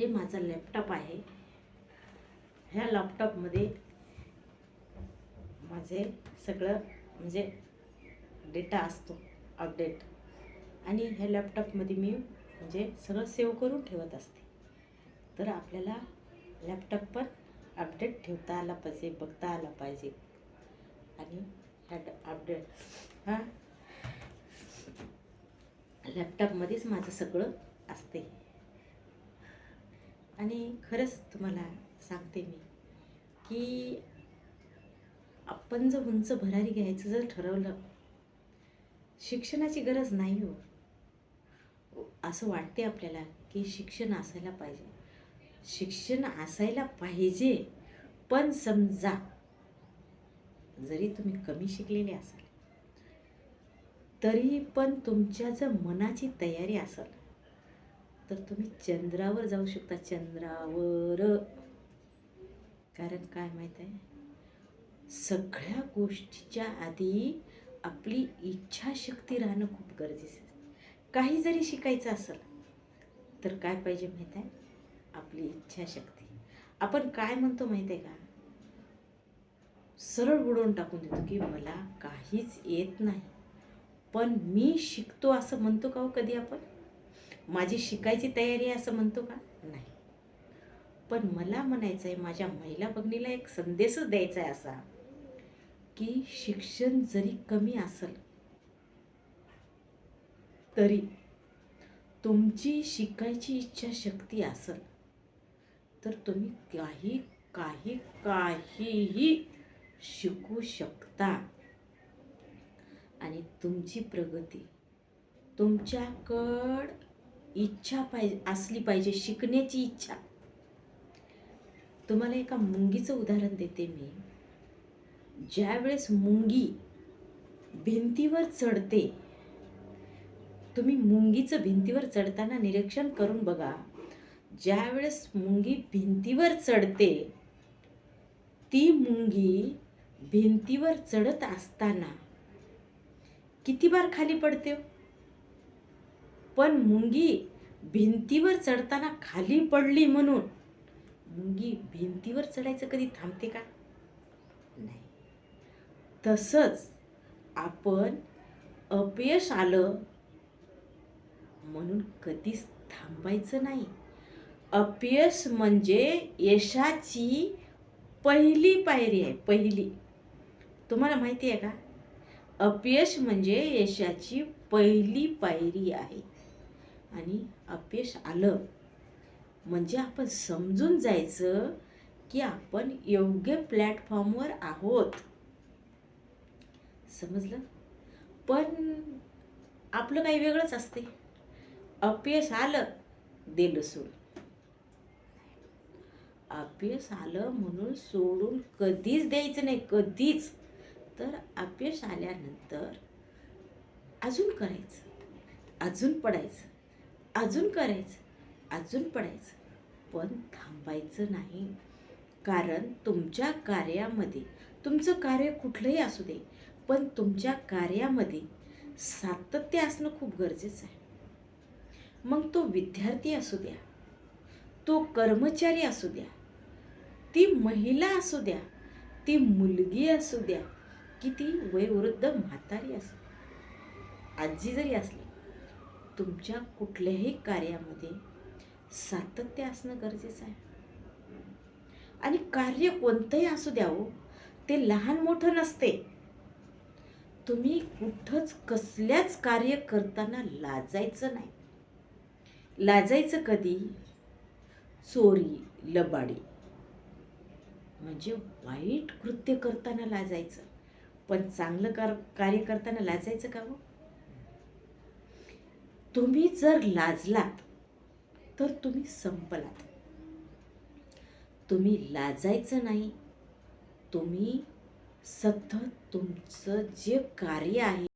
हे माझा लॅपटॉप आहे. ह्या लॅपटॉपमध्ये माझे सगळं म्हणजे डेटा असतो अपडेट, आणि ह्या लॅपटॉपमध्ये मी म्हणजे सगळं सेव्ह करून ठेवत असते. तर आपल्याला लॅपटॉप पण अपडेट ठेवता आला पाहिजे, बघता आला पाहिजे. आणि ह्या अपडेट हा लॅपटॉपमध्येच माझं सगळं असते. आणि खरंच तुम्हाला सांगते मी की आपण जर उंच भरारी घ्यायचं जर ठरवलं, शिक्षणाची गरज नाही हो. असं वाटते आपल्याला की शिक्षण असायला पाहिजे, शिक्षण असायला पाहिजे. पण समजा जरी तुम्ही कमी शिकलेले असाल तरी पण तुमच्या जर मनाची तयारी असेल तर तुम्ही चंद्रावर जाऊ शकता, चंद्रावर. कारण काय माहीत आहे, सगळ्या गोष्टीच्या आधी आपली इच्छाशक्ती राहणं खूप गरजेचं आहे. काही जरी शिकायचं असेल तर काय पाहिजे माहीत आहे, आपली इच्छाशक्ती. आपण काय म्हणतो माहीत आहे का, सरळ बुडवून टाकून देतो की मला काहीच येत नाही, पण मी शिकतो असं म्हणतो का हो कधी आपण? माझी शिकायची तयारी आहे असं म्हणतो का? नाही. पण मला म्हणायचं आहे, माझ्या महिला भगिनीला एक संदेशच द्यायचा आहे असा की शिक्षण जरी कमी असेल तरी तुमची शिकायची इच्छाशक्ती असेल तर तुम्ही काहीही शिकू शकता. आणि तुमची प्रगती, तुमच्याकडं इच्छा असली पाहिजे, शिकण्याची इच्छा. तुम्हाला एका मुंगीचं उदाहरण देते मी. ज्या वेळेस मुंगी भिंतीवर चढते, तुम्ही मुंगीचं भिंतीवर चढताना निरीक्षण करून बघा. ज्या वेळेस मुंगी भिंतीवर चढते, ती मुंगी भिंतीवर चढत असताना किती बार खाली पडते? पण मुंगी भिंतीवर चढताना खाली पडली म्हणून मुंगी भिंतीवर चढायचं कधी थांबते का? नाही. तसंच आपण अपयश आलं म्हणून कधीच थांबायचं नाही. अपयश म्हणजे यशाची पहिली पायरी आहे, पहिली. तुम्हाला माहिती आहे का? अपयश म्हणजे यशाची पहिली पायरी आहे. आणि अपयश आलं म्हणजे आपण समजून जायचं की आपण योग्य प्लॅटफॉर्मवर आहोत. समजलं? पण आपलं काही वेगळंच असते. अपयश आलं दिलं सोडून. अपयश आलं म्हणून सोडून कधीच द्यायचं नाही, कधीच. तर अपयश आल्यानंतर अजून करायचं, अजून पडायचं, अजून करायचं, अजून पडायचं, पण थांबायचं नाही. कारण तुमच्या कार्यामध्ये, तुमचं कार्य कुठलंही असू दे, पण तुमच्या कार्यामध्ये सातत्य असणं खूप गरजेचं आहे. मग तो विद्यार्थी असू द्या, तो कर्मचारी असू द्या, ती महिला असू द्या, ती मुलगी असू द्या, की ती वयोवृद्ध म्हातारी असू द्या, आजी जरी असली, तुमच्या कुठल्याही कार्यामध्ये सातत्य असणं गरजेचं आहे. आणि कार्य कोणतंही असू द्या हो, ते लहान मोठं नसते. तुम्ही कुठंच कसल्याच कार्य करताना लाजायचं नाही. लाजायचं कधी? चोरी, लबाडी म्हणजे वाईट कृत्य करताना लाजायचं, पण चांगलं कार्य करताना लाजायचं का हो? तुम्ही जर लाजलात तर तुम्ही संपलात. तुम्ही लाजायचं नाही. तुम्ही सतत तुमचं जे कार्य आहे